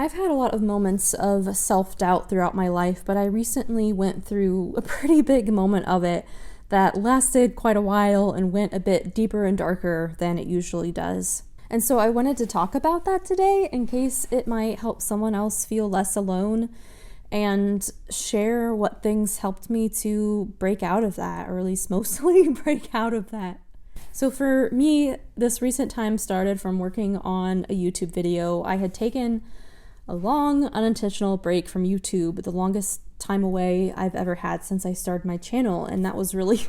I've had a lot of moments of self-doubt throughout my life, but I recently went through a pretty big moment of it that lasted quite a while and went a bit deeper and darker than it usually does. And so I wanted to talk about that today in case it might help someone else feel less alone and share what things helped me to break out of that, or at least mostly break out of that. So for me, this recent time started from working on a YouTube video. I had taken a long, unintentional break from YouTube, the longest time away I've ever had since I started my channel, and that was really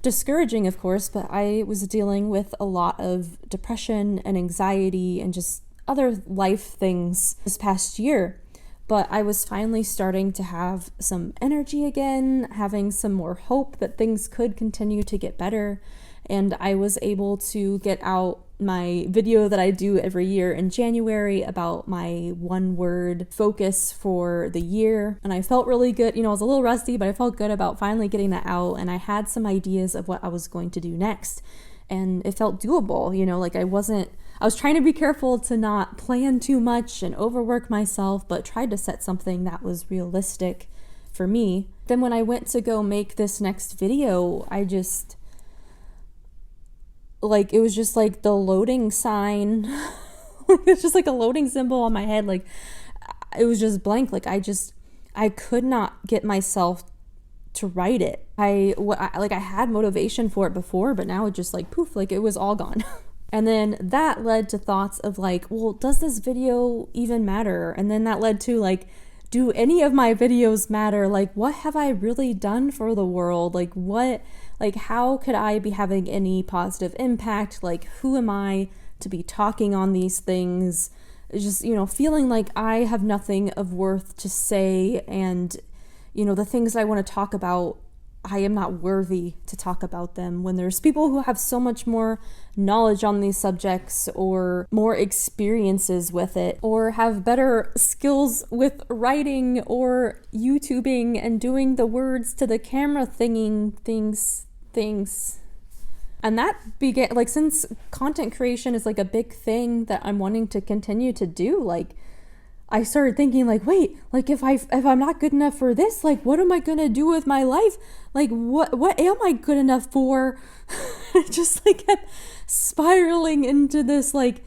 discouraging, of course, but I was dealing with a lot of depression and anxiety and just other life things this past year. But I was finally starting to have some energy again, having some more hope that things could continue to get better, and I was able to get out my video that I do every year in January about my one-word focus for the year. And I felt really good. I was a little rusty, but I felt good about finally getting that out. And I had some ideas of what I was going to do next. And it felt doable, I was trying to be careful to not plan too much and overwork myself, but tried to set something that was realistic for me. Then when I went to go make this next video, it was just like the loading sign. It's just like a loading symbol on my head. It was just blank. I could not get myself to write it. I had motivation for it before, but now it just poof, it was all gone. And then that led to thoughts of well, does this video even matter? And then that led to do any of my videos matter? What have I really done for the world? How could I be having any positive impact? Who am I to be talking on these things? Just, feeling like I have nothing of worth to say, and, the things I want to talk about, I am not worthy to talk about them, when there's people who have so much more knowledge on these subjects or more experiences with it, or have better skills with writing or YouTubing and doing the words to the camera things. And that began, since content creation is a big thing that I'm wanting to continue to do, I started thinking wait, if I'm not good enough for this, what am I gonna do with my life? What am I good enough for? It just kept spiraling into this, it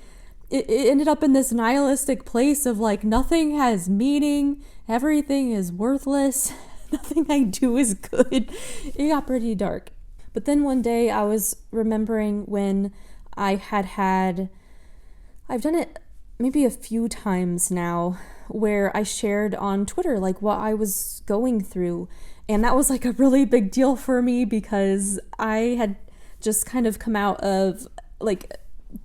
ended up in this nihilistic place of nothing has meaning, everything is worthless, nothing I do is good. It got pretty dark. But then one day I was remembering when I've done it maybe a few times now, where I shared on Twitter what I was going through. And that was a really big deal for me, because I had just kind of come out of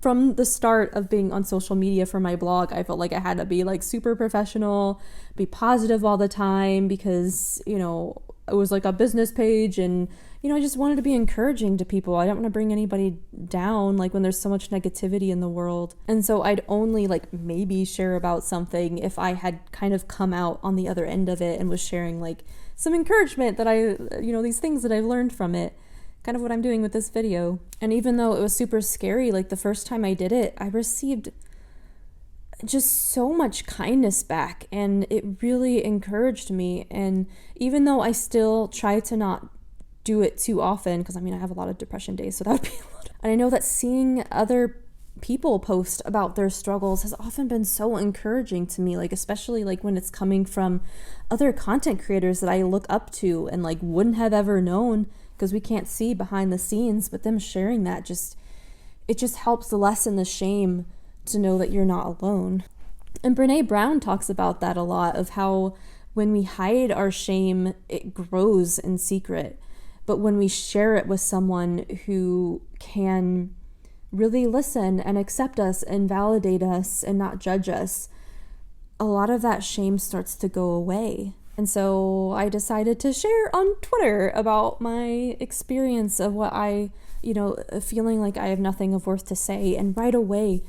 from the start of being on social media for my blog, I felt like I had to be super professional, be positive all the time, because it was a business page, and I just wanted to be encouraging to people. I don't want to bring anybody down when there's so much negativity in the world. And so I'd only maybe share about something if I had kind of come out on the other end of it and was sharing some encouragement that these things that I've learned from it, kind of what I'm doing with this video. And even though it was super scary, the first time I did it, I received just so much kindness back, and it really encouraged me. And even though I still try to not do it too often, because I have a lot of depression days, so that would be a lot. And I know that seeing other people post about their struggles has often been so encouraging to me, especially when it's coming from other content creators that I look up to and wouldn't have ever known, because we can't see behind the scenes, but them sharing that it just helps lessen the shame to know that you're not alone. And Brene Brown talks about that a lot, of how when we hide our shame, it grows in secret. But when we share it with someone who can really listen and accept us and validate us and not judge us, a lot of that shame starts to go away. And so I decided to share on Twitter about my experience of what feeling like I have nothing of worth to say. And right away,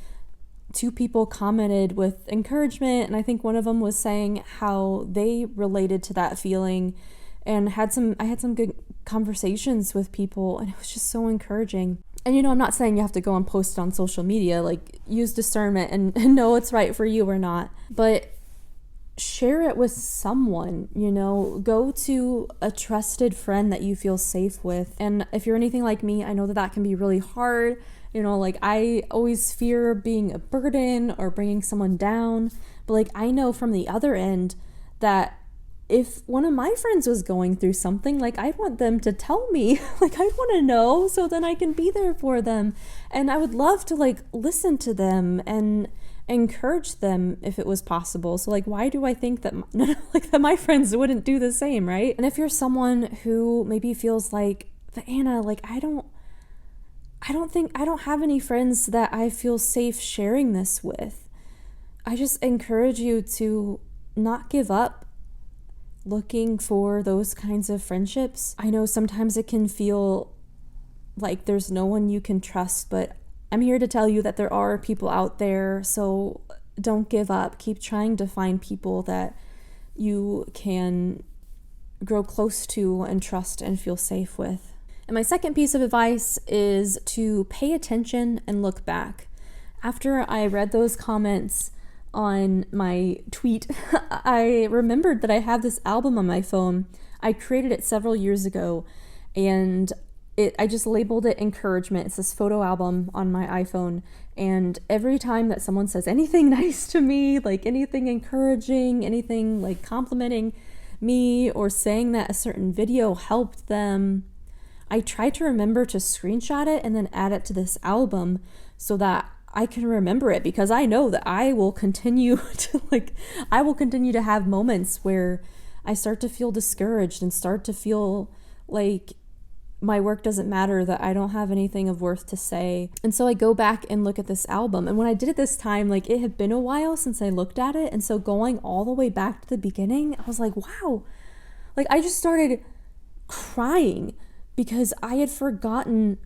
2 people commented with encouragement, and I think one of them was saying how they related to that feeling, and I had some good conversations with people, and it was just so encouraging. And I'm not saying you have to go and post it on social media, use discernment and know what's right for you or not. But share it with someone, go to a trusted friend that you feel safe with. And if you're anything like me, I know that can be really hard. Like I always fear being a burden or bringing someone down. But like I know from the other end that if one of my friends was going through something, like I'd want them to tell me, like I'd want to know so then I can be there for them. And I would love to like listen to them and encourage them if it was possible. So like why do I think that that my friends wouldn't do the same, right? And if you're someone who maybe feels like, Anna, like I don't have any friends that I feel safe sharing this with, I just encourage you to not give up looking for those kinds of friendships. I know sometimes it can feel like there's no one you can trust, but I'm here to tell you that there are people out there, so don't give up. Keep trying to find people that you can grow close to and trust and feel safe with. And my second piece of advice is to pay attention and look back. After I read those comments on my tweet, I remembered that I have this album on my phone. I created it several years ago, and I just labeled it encouragement. It's this photo album on my iPhone, and every time that someone says anything nice to me, like anything encouraging, anything like complimenting me or saying that a certain video helped them, I try to remember to screenshot it and then add it to this album so that I can remember it, because I know that I will continue to have moments where I start to feel discouraged and start to feel like my work doesn't matter, that I don't have anything of worth to say. And so I go back and look at this album. And when I did it this time, like it had been a while since I looked at it. And so going all the way back to the beginning, I was like, wow, like I just started crying because I had forgotten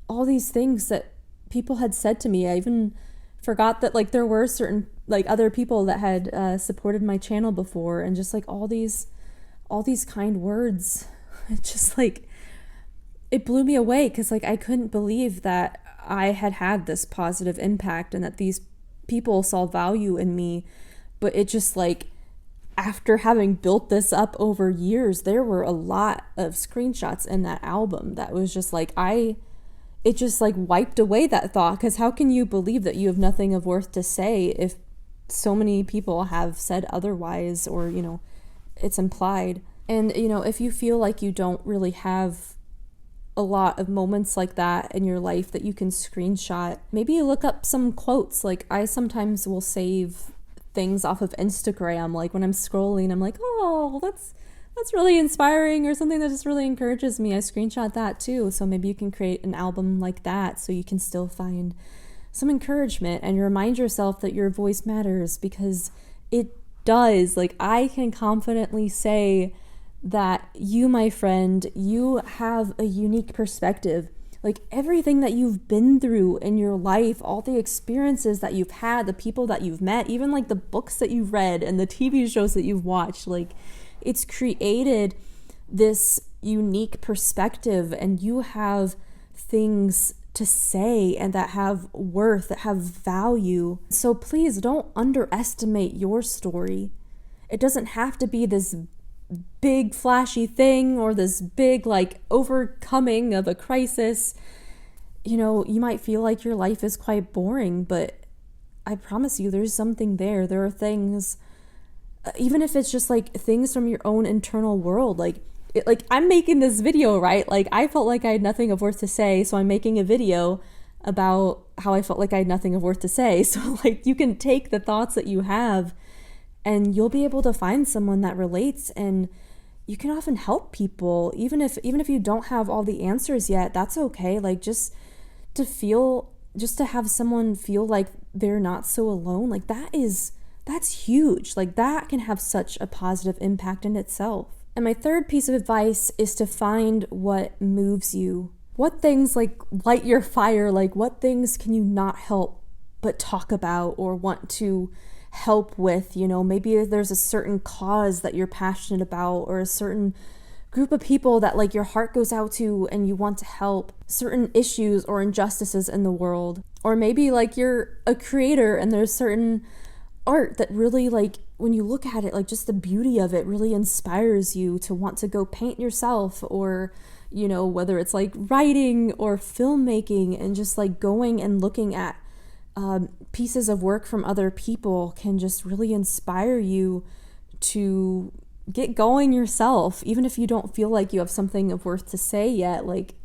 all these things that people had said to me. I even forgot that like there were certain like other people that had supported my channel before, and just like all these kind words. It just like, it blew me away, because like I couldn't believe that I had this positive impact and that these people saw value in me. But it just like, after having built this up over years, there were a lot of screenshots in that album that was just like, it just like wiped away that thought, because how can you believe that you have nothing of worth to say if so many people have said otherwise, or it's implied. And if you feel like you don't really have a lot of moments like that in your life that you can screenshot, maybe you look up some quotes. Like I sometimes will save things off of Instagram, like when I'm scrolling, I'm like, oh, that's really inspiring, or something that just really encourages me. I screenshot that too. So maybe you can create an album like that so you can still find some encouragement and you remind yourself that your voice matters, because it does. Like I can confidently say that you, my friend, you have a unique perspective. Like everything that you've been through in your life, all the experiences that you've had, the people that you've met, even like the books that you've read and the TV shows that you've watched, like it's created this unique perspective, and you have things to say and that have worth, that have value. So please don't underestimate your story. It doesn't have to be this big flashy thing or this big like overcoming of a crisis. You might feel like your life is quite boring, but I promise you there's something there. There are things, even if it's just like things from your own internal world, like I'm making this video, right? Like I felt like I had nothing of worth to say, so I'm making a video about how I felt like I had nothing of worth to say. So like you can take the thoughts that you have and you'll be able to find someone that relates, and you can often help people even if you don't have all the answers yet. That's okay. Like just to have someone feel like they're not so alone, like that's huge. Like that can have such a positive impact in itself. And my third piece of advice is to find what moves you. What things like light your fire? Like what things can you not help but talk about or want to help with? Maybe there's a certain cause that you're passionate about, or a certain group of people that like your heart goes out to and you want to help, certain issues or injustices in the world. Or maybe like you're a creator and there's certain art that really like when you look at it, like just the beauty of it really inspires you to want to go paint yourself, or, you know, whether it's like writing or filmmaking, and just like going and looking at pieces of work from other people can just really inspire you to get going yourself, even if you don't feel like you have something of worth to say yet. Like,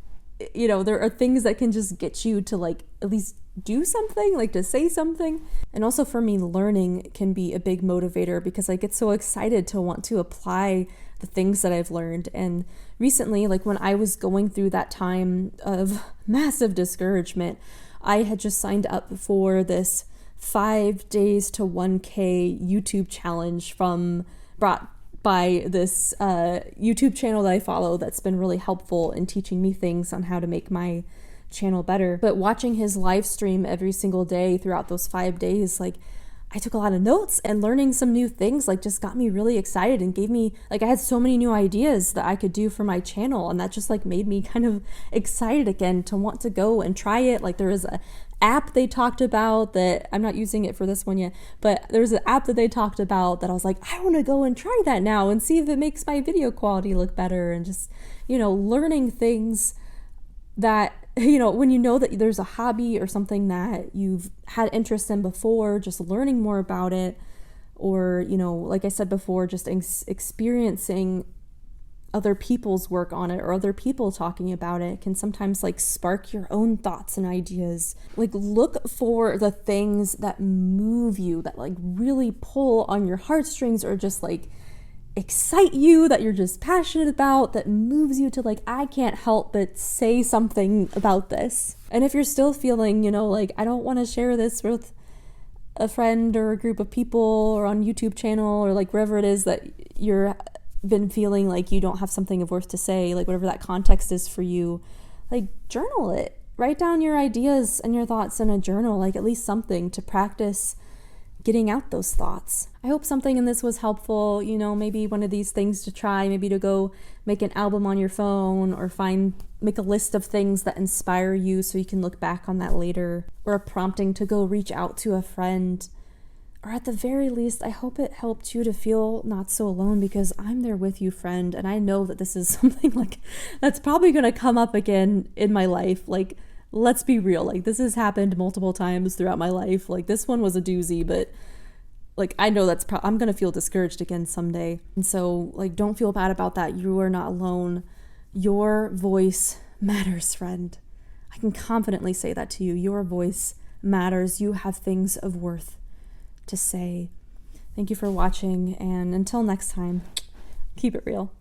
you know, there are things that can just get you to like at least do something, like to say something. And also for me, learning can be a big motivator, because I get so excited to want to apply the things that I've learned. And recently, like when I was going through that time of massive discouragement, I had just signed up for this 5 days to 1K YouTube challenge brought by this YouTube channel that I follow that's been really helpful in teaching me things on how to make my channel better. But watching his live stream every single day throughout those 5 days, like I took a lot of notes, and learning some new things like just got me really excited and gave me, like, I had so many new ideas that I could do for my channel, and that just like made me kind of excited again to want to go and try it. Like there was a app they talked about that I'm not using it for this one yet, but there's an app that they talked about that I was like, I want to go and try that now and see if it makes my video quality look better. And just, you know, learning things that, you know, when you know that there's a hobby or something that you've had interest in before, just learning more about it, or, you know, like I said before, just experiencing other people's work on it or other people talking about it can sometimes like spark your own thoughts and ideas. Like look for the things that move you, that like really pull on your heartstrings, or just like excite you, that you're just passionate about, that moves you to like, I can't help but say something about this. And if you're still feeling, you know, like I don't want to share this with a friend or a group of people or on YouTube channel or like wherever it is that you're been feeling like you don't have something of worth to say, like whatever that context is for you, like journal it. Write down your ideas and your thoughts in a journal, like at least something to practice getting out those thoughts. I hope something in this was helpful, you know, maybe one of these things to try, maybe to go make an album on your phone, or make a list of things that inspire you so you can look back on that later, or a prompting to go reach out to a friend. Or at the very least, I hope it helped you to feel not so alone, because I'm there with you, friend. And I know that this is something like that's probably going to come up again in my life. Like, let's be real. Like, this has happened multiple times throughout my life. Like, this one was a doozy, but like, I know I'm going to feel discouraged again someday. And so like, don't feel bad about that. You are not alone. Your voice matters, friend. I can confidently say that to you. Your voice matters. You have things of worth to say. Thank you for watching, and until next time, keep it real.